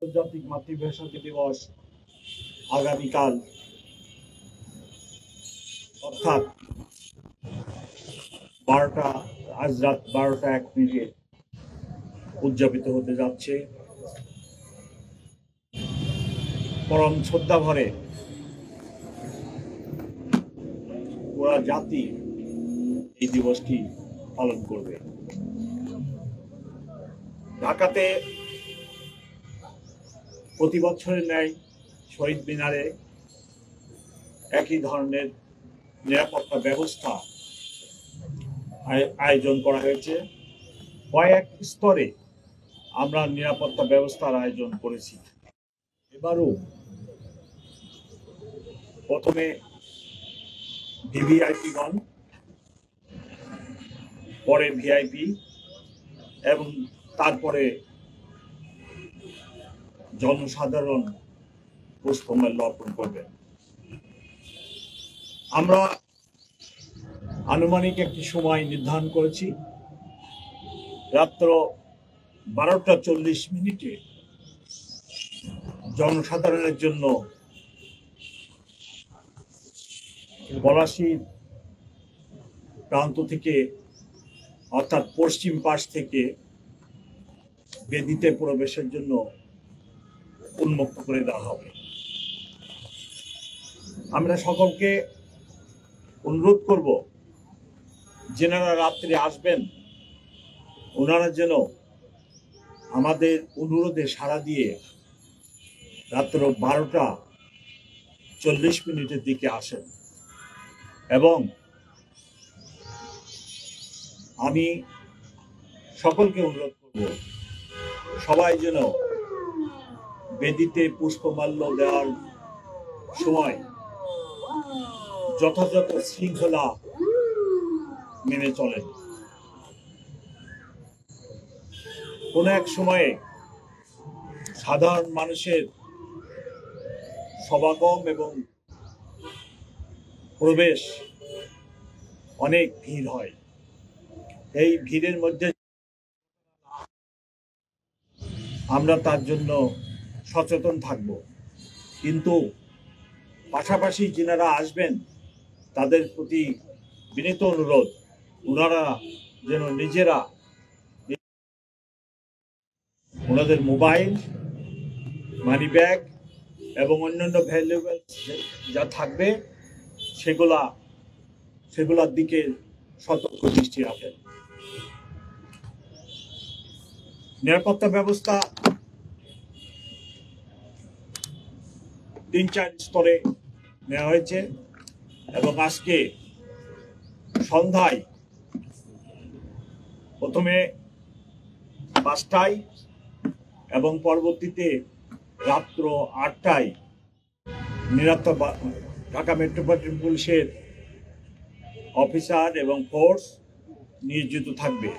আন্তর্জাতিক মাতৃভাষা দিবস আগামীকাল অর্থাৎ আজ রাত 12:01 উদযাপিত হতে যাচ্ছে। পরম শ্রদ্ধা ভরে পুরা জাতি এই দিবসটি পালন করবে। ঢাকাতে প্রতি বছরের ন্যায় শহীদ মিনারে একই ধরনের নিরাপত্তা ব্যবস্থা আয়োজন করা হয়েছে। কয়েক স্তরে আমরা নিরাপত্তা ব্যবস্থার আয়োজন করেছি। এবারও প্রথমে ভিভিআইপিগণ, পরে ভিআইপি এবং তারপরে জনসাধারণ পুষ্পমাল্য অর্পণ করবেন। আমরা আনুমানিক একটি সময় নির্ধারণ করেছি। রাত্র 12:40 জনসাধারণের জন্য পলাশীর প্রান্ত থেকে অর্থাৎ পশ্চিম পাশ থেকে বেদিতে প্রবেশের জন্য উন্মুক্ত করে দেওয়া হবে। আমরা সকলকে অনুরোধ করব, যেনারা রাত্রে আসবেন ওনারা যেন আমাদের অনুরোধে সাড়া দিয়ে রাত্র 12:40 দিকে আসেন। এবং আমি সকলকে অনুরোধ করব, সবাই যেন বেদিতে পুষ্পমাল্য দেওয়ার সময় যথাযথ শৃঙ্খলা মেনে চলেন। কোন এক সময়ে সাধারণ মানুষের সমাগম এবং প্রবেশ অনেক ভিড় হয়। এই ভিড়ের মধ্যে আমরা তার জন্য সচেতন থাকব। কিন্তু পাশাপাশি যারা আসবেন তাদের প্রতি বিনীত অনুরোধ, ওনারা যেন নিজেরা ওনাদের মোবাইল, মানি ব্যাগ এবং অন্যান্য ভ্যালুয়েবল যা থাকবে সেগুলার দিকে সতর্ক দৃষ্টি রাখেন। নিরাপত্তা ব্যবস্থা 3-4 স্তরে নেওয়া হয়েছে এবং আজকে সন্ধ্যায় প্রথমে 5টায় এবং পরবর্তীতে রাত্র 8টায় ঢাকা মেট্রোপলিটন পুলিশের অফিসার এবং ফোর্স নিয়োজিত থাকবে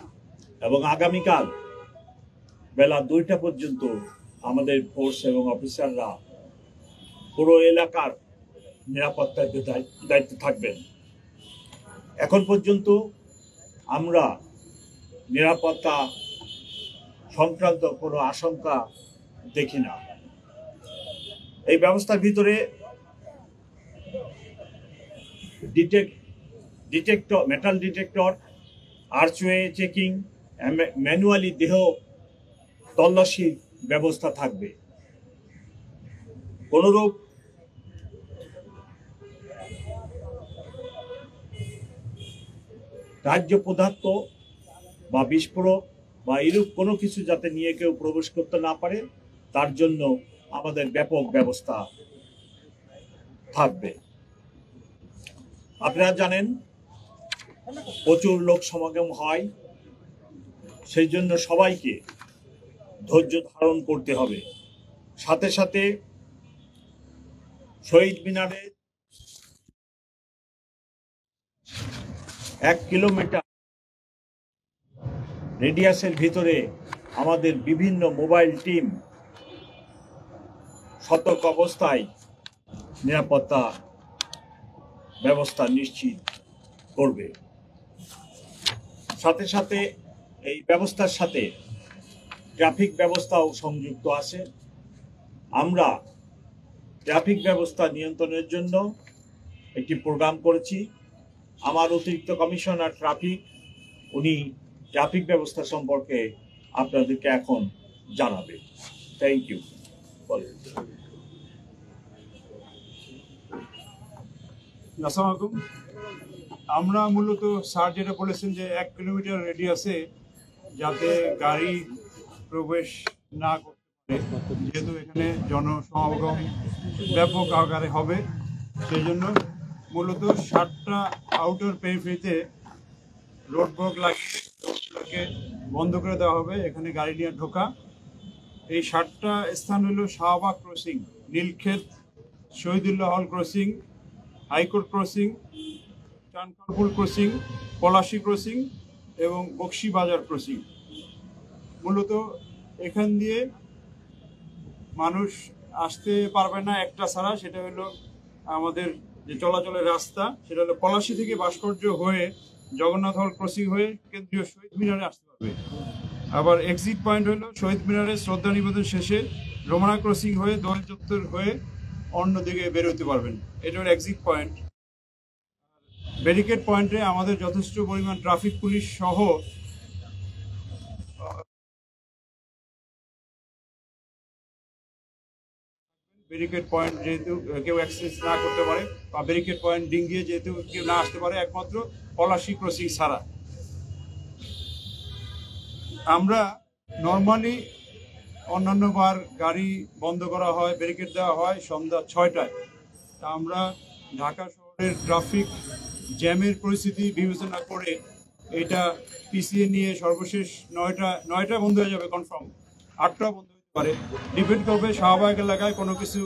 এবং আগামীকাল বেলা 2টা পর্যন্ত আমাদের ফোর্স এবং অফিসাররা পুরো এলাকার নিরাপত্তার দায়িত্বে থাকবেন। এখন পর্যন্ত আমরা নিরাপত্তা সংক্রান্ত কোনো আশঙ্কা দেখি না। এই ব্যবস্থার ভিতরে metal detector, archway checking, manually দেহ তল্লাশির ব্যবস্থা থাকবে। কোনরূপ রাজ্য পদার্থ বা বিস্ফোরক বা এরূপ কোনো কিছু যাতে নিয়ে কেউ প্রবেশ করতে না পারে তার জন্য আমাদের ব্যাপক ব্যবস্থা থাকবে। আপনারা জানেন প্রচুর লোক সমাগম হয়, সেই জন্য সবাইকে ধৈর্য ধারণ করতে হবে। সাথে সাথে শহীদ মিনারে 1 কিলোমিটার রেডিয়াসের ভিতরে আমাদের বিভিন্ন মোবাইল টিম সতর্ক অবস্থায় নিরাপত্তা ব্যবস্থা নিশ্চিত করবে। সাথে সাথে এই ব্যবস্থার সাথে ট্রাফিক ব্যবস্থাও সংযুক্ত আছে। আমরা ট্রাফিক ব্যবস্থা নিয়ন্ত্রণের জন্য একটি প্রোগ্রাম করেছি। আমার অতিরিক্ত কমিশনার ট্রাফিক উনি ট্রাফিক ব্যবস্থা সম্পর্কে আপনাদেরকে এখন জানাবে। Thank you. আসসালামু আলাইকুম। আমরা মূলত স্যার যেটা বলেছেন যে 1 কিলোমিটার রেডিয়াসে যাতে গাড়ি প্রবেশ না করতে পারে, যেহেতু এখানে জনসমাগম ব্যাপক আকারে হবে, সেই জন্য মূলত 7টা আউটার পেরিফেরিতে রোড ব্লক লাগিয়ে বন্ধ করে দেওয়া হবে এখানে গাড়ি নিয়ে ঢোকা। এই 7টা স্থান হলো Shahbag crossing, Nilkhet, Shahidullah hall crossing, high court crossing, Chankharpul crossing, Palashi crossing এবং বক্সি বাজার ক্রসিং। মূলত এখান দিয়ে মানুষ আসতে পারবে না একটা ছাড়া, সেটা হলো আমাদের যে চলাচলের রাস্তা, সেটা হলো পলাশী থেকে ভাস্কর্য হয়ে জগন্নাথ হল ক্রসিং হয়ে কেন্দ্রীয় শহীদ মিনারে আসতে পারবে। আবার এক্সিট পয়েন্ট হলো শহীদ মিনারে শ্রদ্ধা নিবেদন শেষে রোমানা ক্রসিং হয়ে দোয়াল চত্বর হয়ে অন্যদিকে বেরোতে পারবেন। এটা হলো এক্সিট পয়েন্ট। ব্যারিকেড পয়েন্টে আমাদের যথেষ্ট পরিমাণ ট্রাফিক পুলিশ সহ ব্যারিকেড পয়েন্ট যেহেতু কেউ অ্যাক্সেস না করতে পারে বা ব্যারিকেড পয়েন্ট ডিঙ্গিয়ে যেহেতু কেউ না আসতে পারে একমাত্র পলাশী ক্রসিং ছাড়া। আমরা নর্মালি অন্যান্য বার গাড়ি বন্ধ করা হয়, ব্যারিকেড দেওয়া হয় সন্ধ্যা 6টায়। তা আমরা ঢাকা শহরের ট্রাফিক জ্যামের পরিস্থিতি বিবেচনা করে এটা পিছিয়ে নিয়ে সর্বশেষ 9টা বন্ধ হয়ে যাবে কনফার্ম, 8টা বন্ধ হতে পারে, ডিপেন্ড করবে শাহবাগ এলাকায় কোনো কিছু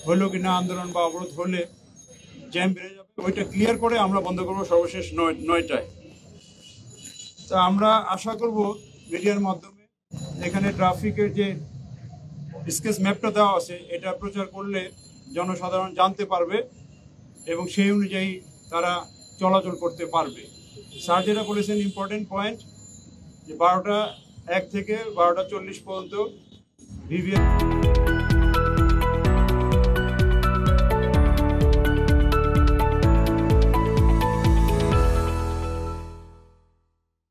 হলো কি না, আন্দোলন বা অবরোধ হলে জ্যাম বেড়ে যাবে, ওইটা ক্লিয়ার করে আমরা বন্ধ করবো সর্বশেষ 9টায়। তা আমরা আশা করব মিডিয়ার মাধ্যমে এখানে ট্রাফিকের যে স্কেচ ম্যাপটা দেওয়া আছে এটা প্রচার করলে জনসাধারণ জানতে পারবে এবং সেই অনুযায়ী তারা চলাচল করতে পারবে। স্যার যেটা বলেছেন ইম্পর্টেন্ট পয়েন্ট, যে 12টা 1 থেকে 12টা 40 পর্যন্ত ভিভিআর